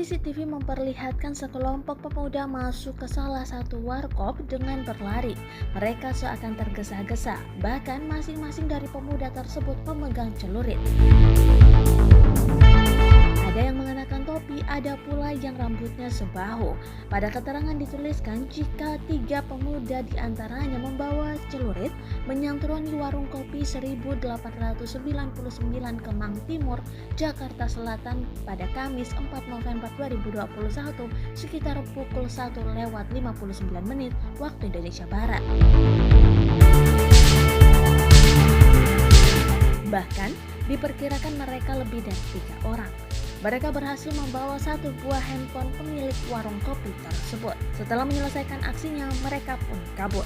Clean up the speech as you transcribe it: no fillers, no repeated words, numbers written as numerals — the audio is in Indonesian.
CCTV memperlihatkan sekelompok pemuda masuk ke salah satu warkop dengan berlari. Mereka seakan tergesa-gesa, bahkan masing-masing dari pemuda tersebut memegang celurit. Ada yang mengenakan topi, ada pula yang rambutnya sebahu. Pada keterangan dituliskan jika 3 pemuda diantaranya membawa celurit menyantroni warung kopi 1899 Kemang Timur, Jakarta Selatan pada Kamis 4 November 2021 sekitar pukul 1:59 waktu Indonesia Barat. Bahkan diperkirakan mereka lebih dari 3 orang. Mereka berhasil membawa 1 buah handphone pemilik warung kopi tersebut. Setelah menyelesaikan aksinya, mereka pun kabur.